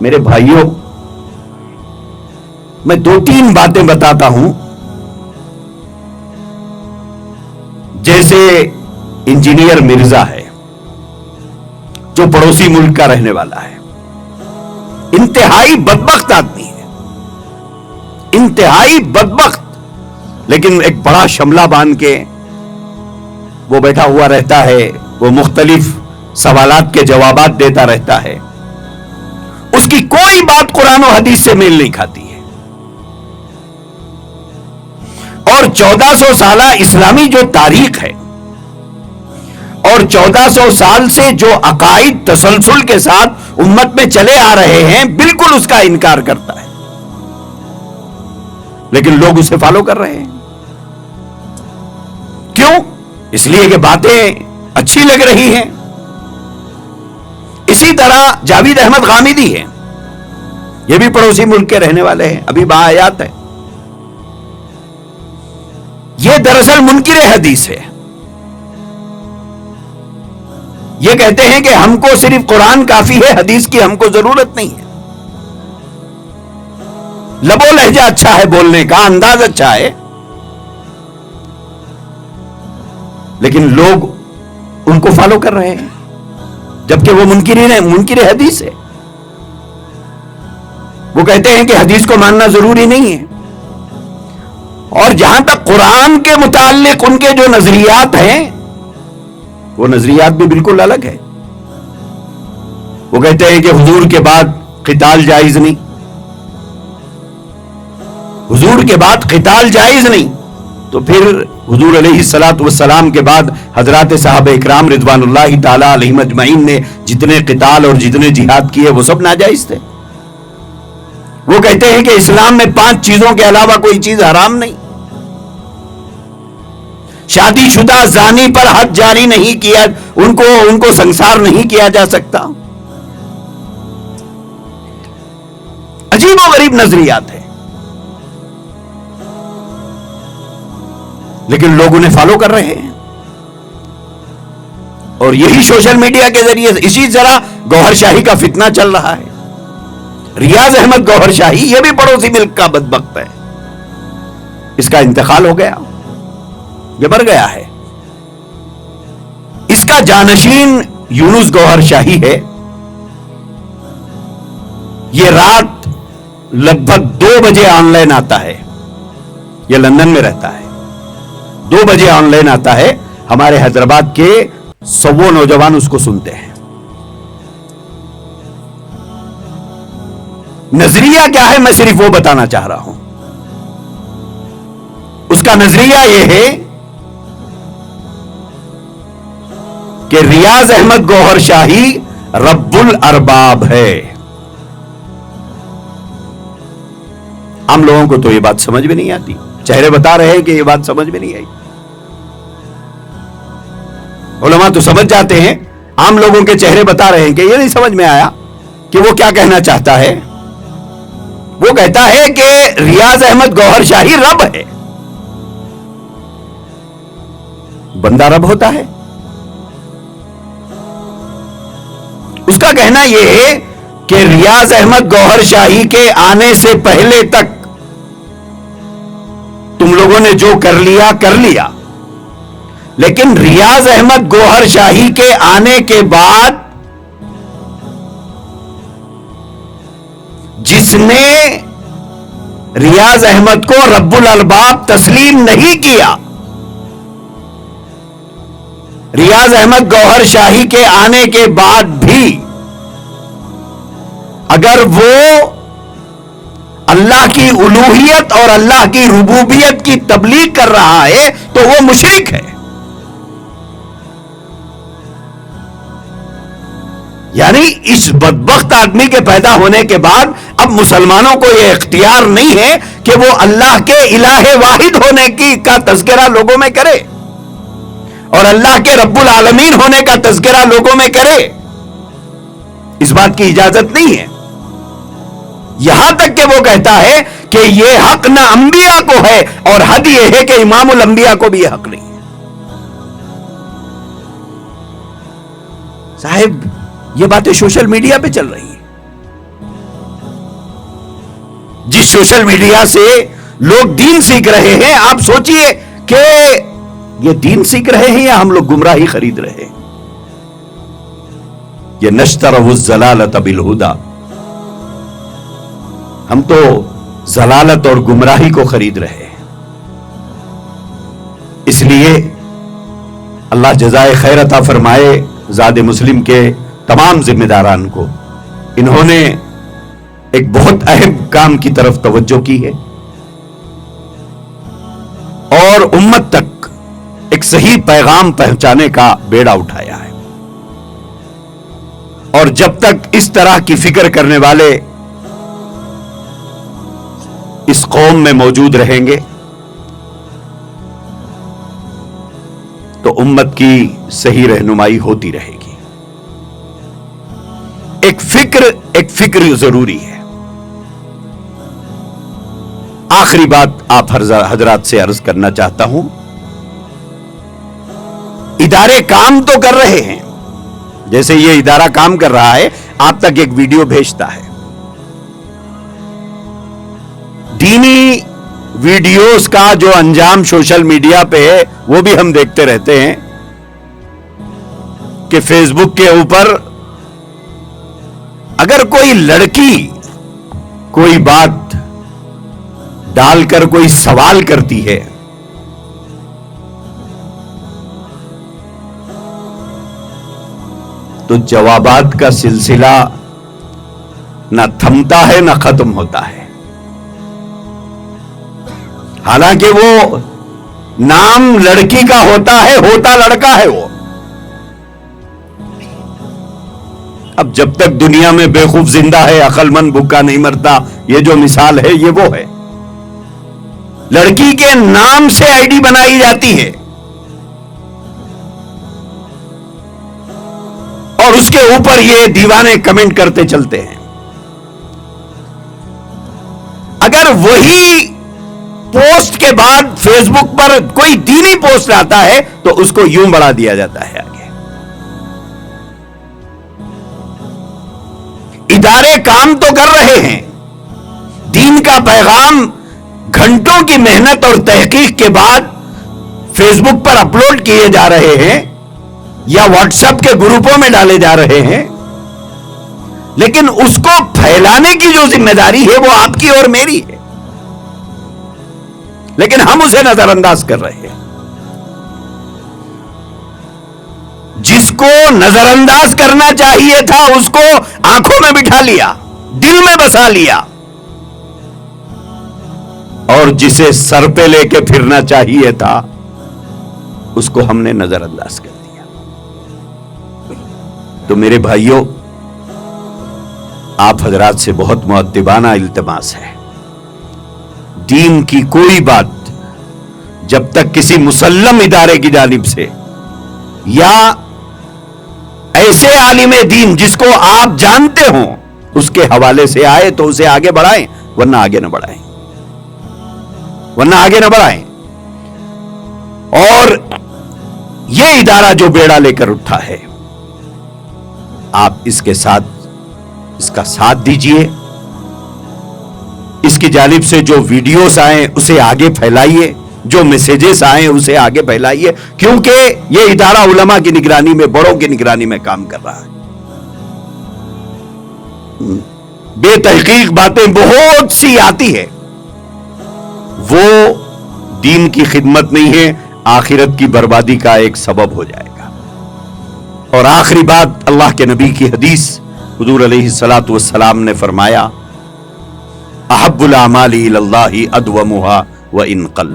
میرے بھائیوں، میں 2-3 باتیں بتاتا ہوں. جیسے انجینئر مرزا ہے جو پڑوسی ملک کا رہنے والا ہے، انتہائی بدبخت آدمی ہے، انتہائی بدبخت، لیکن ایک بڑا شملہ باندھ کے وہ بیٹھا ہوا رہتا ہے، وہ مختلف سوالات کے جوابات دیتا رہتا ہے. اس کی کوئی بات قرآن و حدیث سے میل نہیں کھاتی ہے. اور 1400 سالہ اسلامی جو تاریخ ہے اور 1400 سال سے جو عقائد تسلسل کے ساتھ امت میں چلے آ رہے ہیں، بالکل اس کا انکار کرتا ہے، لیکن لوگ اسے فالو کر رہے ہیں. کیوں؟ اس لیے کہ باتیں اچھی لگ رہی ہیں. اسی طرح جاوید احمد غامدی ہیں، یہ بھی پڑوسی ملک کے رہنے والے ہیں، ابھی باحیات ہے. یہ دراصل منکر حدیث ہے. یہ کہتے ہیں کہ ہم کو صرف قرآن کافی ہے، حدیث کی ہم کو ضرورت نہیں ہے. لب و لہجہ اچھا ہے، بولنے کا انداز اچھا ہے، لیکن لوگ ان کو فالو کر رہے ہیں جبکہ وہ منکر حدیث ہے. وہ کہتے ہیں کہ حدیث کو ماننا ضروری نہیں ہے. اور جہاں تک قرآن کے متعلق ان کے جو نظریات ہیں، وہ نظریات بھی بالکل الگ ہے. وہ کہتے ہیں کہ حضور کے بعد قتال جائز نہیں، حضور کے بعد قتال جائز نہیں، تو پھر حضور علیہ الصلوۃ والسلام کے بعد حضرات صحابہ اکرام رضوان اللہ تعالی علیہم اجمعین نے جتنے قتال اور جتنے جہاد کیے وہ سب ناجائز تھے. وہ کہتے ہیں کہ اسلام میں 5 چیزوں کے علاوہ کوئی چیز حرام نہیں. شادی شدہ زانی پر حد جاری نہیں کیا، ان کو سنسار نہیں کیا جا سکتا. عجیب و غریب نظریات ہیں، لیکن لوگ انہیں فالو کر رہے ہیں. اور یہی سوشل میڈیا کے ذریعے اسی طرح گوہر شاہی کا فتنہ چل رہا ہے. ریاض احمد گوہر شاہی، یہ بھی پڑوسی ملک کا بدبخت ہے. اس کا انتقال ہو گیا، یہ مر گیا ہے. اس کا جانشین یونس گوہر شاہی ہے. یہ رات لگ بھگ 2 بجے آن لائن آتا ہے. یہ لندن میں رہتا ہے. 2 بجے آن لائن آتا ہے. ہمارے حیدرآباد کے 100 نوجوان اس کو سنتے ہیں. نظریہ کیا ہے میں صرف وہ بتانا چاہ رہا ہوں. اس کا نظریہ یہ ہے کہ ریاض احمد گوہر شاہی رب الارباب ہے. عام لوگوں کو تو یہ بات سمجھ میں نہیں آتی. چہرے بتا رہے ہیں کہ یہ بات سمجھ میں نہیں آئی. علماء تو سمجھ جاتے ہیں، عام لوگوں کے چہرے بتا رہے ہیں کہ یہ نہیں سمجھ میں آیا کہ وہ کیا کہنا چاہتا ہے. وہ کہتا ہے کہ ریاض احمد گوہر شاہی رب ہے. بندہ رب ہوتا ہے؟ اس کا کہنا یہ ہے کہ ریاض احمد گوہر شاہی کے آنے سے پہلے تک تم لوگوں نے جو کر لیا، لیکن ریاض احمد گوہر شاہی کے آنے کے بعد جس نے ریاض احمد کو رب الارباب تسلیم نہیں کیا، ریاض احمد گوہر شاہی کے آنے کے بعد بھی اگر وہ اللہ کی الوہیت اور اللہ کی ربوبیت کی تبلیغ کر رہا ہے تو وہ مشرک ہے. یعنی اس بدبخت آدمی کے پیدا ہونے کے بعد اب مسلمانوں کو یہ اختیار نہیں ہے کہ وہ اللہ کے الہ واحد ہونے کا تذکرہ لوگوں میں کرے اور اللہ کے رب العالمین ہونے کا تذکرہ لوگوں میں کرے. اس بات کی اجازت نہیں ہے. یہاں تک کہ وہ کہتا ہے کہ یہ حق نہ انبیاء کو ہے، اور حد یہ ہے کہ امام الانبیاء کو بھی یہ حق نہیں ہے. صاحب یہ باتیں سوشل میڈیا پہ چل رہی ہیں. جس سوشل میڈیا سے لوگ دین سیکھ رہے ہیں، آپ سوچئے کہ یہ دین سیکھ رہے ہیں یا ہم لوگ گمراہی خرید رہے ہیں؟ یہ نشتروا الضلالۃ بالہدی، ہم تو ضلالت اور گمراہی کو خرید رہے ہیں۔ اس لیے اللہ جزائے خیر عطا فرمائے زاد مسلم کے تمام ذمہ داران کو، انہوں نے ایک بہت اہم کام کی طرف توجہ کی ہے اور امت تک ایک صحیح پیغام پہنچانے کا بیڑا اٹھایا ہے۔ اور جب تک اس طرح کی فکر کرنے والے اس قوم میں موجود رہیں گے تو امت کی صحیح رہنمائی ہوتی رہے گی۔ ایک فکر ضروری ہے۔ آخری بات آپ حضرات سے عرض کرنا چاہتا ہوں، ادارے کام تو کر رہے ہیں، جیسے یہ ادارہ کام کر رہا ہے، آپ تک ایک ویڈیو بھیجتا ہے، دینی ویڈیوز کا جو انجام سوشل میڈیا پہ ہے وہ بھی ہم دیکھتے رہتے ہیں کہ فیس بک کے اوپر اگر کوئی لڑکی کوئی بات ڈال کر کوئی سوال کرتی ہے تو جوابات کا سلسلہ نہ تھمتا ہے نہ ختم ہوتا ہے، حالانکہ وہ نام لڑکی کا ہوتا ہے، ہوتا لڑکا ہے وہ۔ اب جب تک دنیا میں بیوقوف زندہ ہے، عقل مند بھوکا نہیں مرتا، یہ جو مثال ہے یہ وہ ہے۔ لڑکی کے نام سے آئی ڈی بنائی جاتی ہے اور اس کے اوپر یہ دیوانے کمنٹ کرتے چلتے ہیں۔ اگر وہی پوسٹ کے بعد فیس بک پر کوئی دینی پوسٹ آتا ہے تو اس کو یوں بڑھا دیا جاتا ہے آگے۔ ادارے کام تو کر رہے ہیں، دین کا پیغام گھنٹوں کی محنت اور تحقیق کے بعد فیس بک پر اپلوڈ کیے جا رہے ہیں یا واٹس ایپ کے گروپوں میں ڈالے جا رہے ہیں، لیکن اس کو پھیلانے کی جو ذمہ داری ہے وہ آپ کی اور میری ہے، لیکن ہم اسے نظر انداز کر رہے ہیں۔ جس کو نظر انداز کرنا چاہیے تھا اس کو آنکھوں میں بٹھا لیا، دل میں بسا لیا، اور جسے سر پہ لے کے پھرنا چاہیے تھا اس کو ہم نے نظر انداز کر دیا۔ تو میرے بھائیوں، آپ حضرات سے بہت مؤدبانہ التماس ہے، دین کی کوئی بات جب تک کسی مسلم ادارے کی جانب سے یا ایسے عالم دین جس کو آپ جانتے ہوں اس کے حوالے سے آئے تو اسے آگے بڑھائیں، ورنہ آگے نہ بڑھائیں، اور یہ ادارہ جو بیڑا لے کر اٹھا ہے، آپ اس کا ساتھ دیجئے، اس کی جانب سے جو ویڈیوز آئیں اسے آگے پھیلائیے، جو میسیجز آئیں اسے آگے پھیلائیے، کیونکہ یہ ادارہ علماء کی نگرانی میں، بڑوں کی نگرانی میں کام کر رہا ہے۔ بے تحقیق باتیں بہت سی آتی ہے، وہ دین کی خدمت نہیں ہے، آخرت کی بربادی کا ایک سبب ہو جائے گا۔ اور آخری بات، اللہ کے نبی کی حدیث، حضور علیہ الصلوۃ والسلام نے فرمایا، احب الاعمال الی اللہ ادومها وان قل۔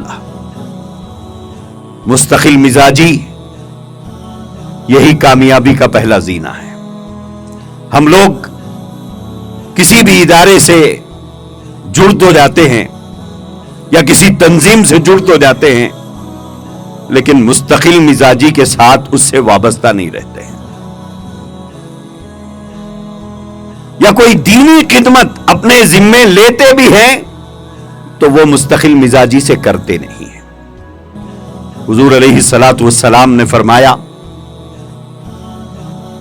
مستقل مزاجی یہی کامیابی کا پہلا زینہ ہے۔ ہم لوگ کسی بھی ادارے سے جڑ تو جاتے ہیں یا کسی تنظیم سے جڑ تو جاتے ہیں، لیکن مستقل مزاجی کے ساتھ اس سے وابستہ نہیں رہتے ہیں، یا کوئی دینی خدمت اپنے ذمے لیتے بھی ہیں تو وہ مستقل مزاجی سے کرتے نہیں ہیں۔ حضور علیہ الصلوۃ والسلام نے فرمایا،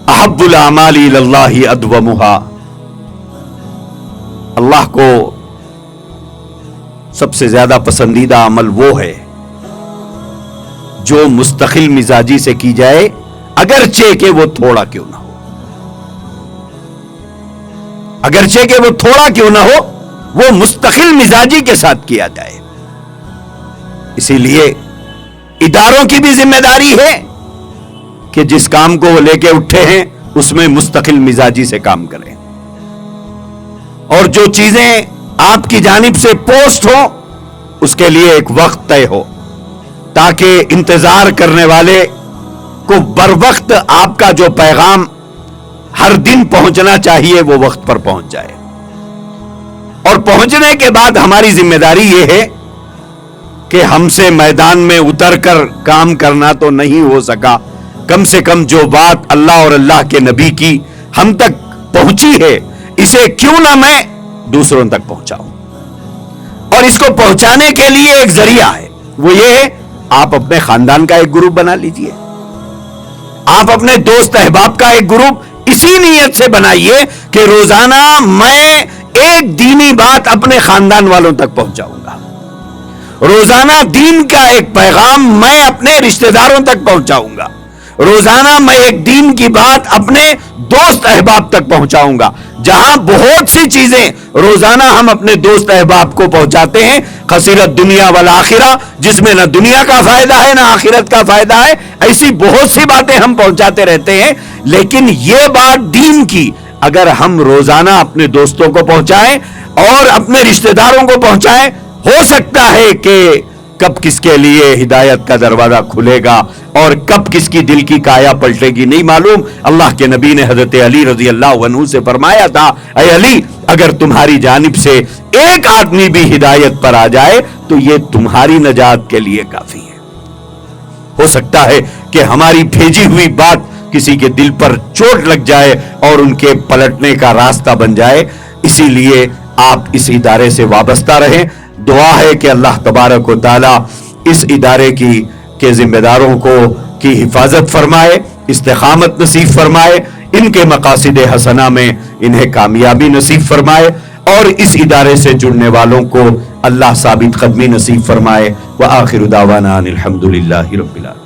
احب الاعمال الی اللہ ادومها، اللہ کو سب سے زیادہ پسندیدہ عمل وہ ہے جو مستقل مزاجی سے کی جائے، اگرچہ کہ وہ تھوڑا کیوں نہ ہو، اگرچہ کہ وہ تھوڑا کیوں نہ ہو، وہ مستقل مزاجی کے ساتھ کیا جائے۔ اسی لیے اداروں کی بھی ذمہ داری ہے کہ جس کام کو وہ لے کے اٹھے ہیں اس میں مستقل مزاجی سے کام کریں، اور جو چیزیں آپ کی جانب سے پوسٹ ہو اس کے لیے ایک وقت طے ہو، تاکہ انتظار کرنے والے کو بر وقت آپ کا جو پیغام ہر دن پہنچنا چاہیے وہ وقت پر پہنچ جائے۔ اور پہنچنے کے بعد ہماری ذمہ داری یہ ہے کہ ہم سے میدان میں اتر کر کام کرنا تو نہیں ہو سکا، کم سے کم جو بات اللہ اور اللہ کے نبی کی ہم تک پہنچی ہے اسے کیوں نہ میں دوسروں تک پہنچاؤں۔ اور اس کو پہنچانے کے لیے ایک ذریعہ ہے، وہ یہ ہے آپ اپنے خاندان کا ایک گروپ بنا لیجئے، آپ اپنے دوست احباب کا ایک گروپ اسی نیت سے بنائیے کہ روزانہ میں ایک دینی بات اپنے خاندان والوں تک پہنچاؤں گا، روزانہ دین کا ایک پیغام میں اپنے رشتہ داروں تک پہنچاؤں گا، روزانہ میں ایک دین کی بات اپنے دوست احباب تک پہنچاؤں گا۔ جہاں بہت سی چیزیں روزانہ ہم اپنے دوست احباب کو پہنچاتے ہیں، خسرت دنیا والآخرہ، جس میں نہ دنیا کا فائدہ ہے نہ آخرت کا فائدہ ہے، ایسی بہت سی باتیں ہم پہنچاتے رہتے ہیں، لیکن یہ بات دین کی اگر ہم روزانہ اپنے دوستوں کو پہنچائیں اور اپنے رشتہ داروں کو پہنچائیں، ہو سکتا ہے کہ کب کس کے لیے ہدایت کا دروازہ کھلے گا اور کب کس کی دل کی کایا پلٹے گی نہیں معلوم۔ اللہ کے نبی نے حضرت علی رضی اللہ عنہ سے فرمایا تھا، اے علی، اگر تمہاری جانب سے ایک آدمی بھی ہدایت پر آ جائے تو یہ تمہاری نجات کے لیے کافی ہے۔ ہو سکتا ہے کہ ہماری بھیجی ہوئی بات کسی کے دل پر چوٹ لگ جائے اور ان کے پلٹنے کا راستہ بن جائے، اسی لیے آپ اس ادارے سے وابستہ رہیں۔ دعا ہے کہ اللہ تبارک و تعالی اس ادارے کے ذمہ داروں کی حفاظت فرمائے، استقامت نصیب فرمائے، ان کے مقاصد حسنہ میں انہیں کامیابی نصیب فرمائے، اور اس ادارے سے جڑنے والوں کو اللہ ثابت قدمی نصیب فرمائے۔ وآخر دعوانا ان الحمد للہ رب العالمین۔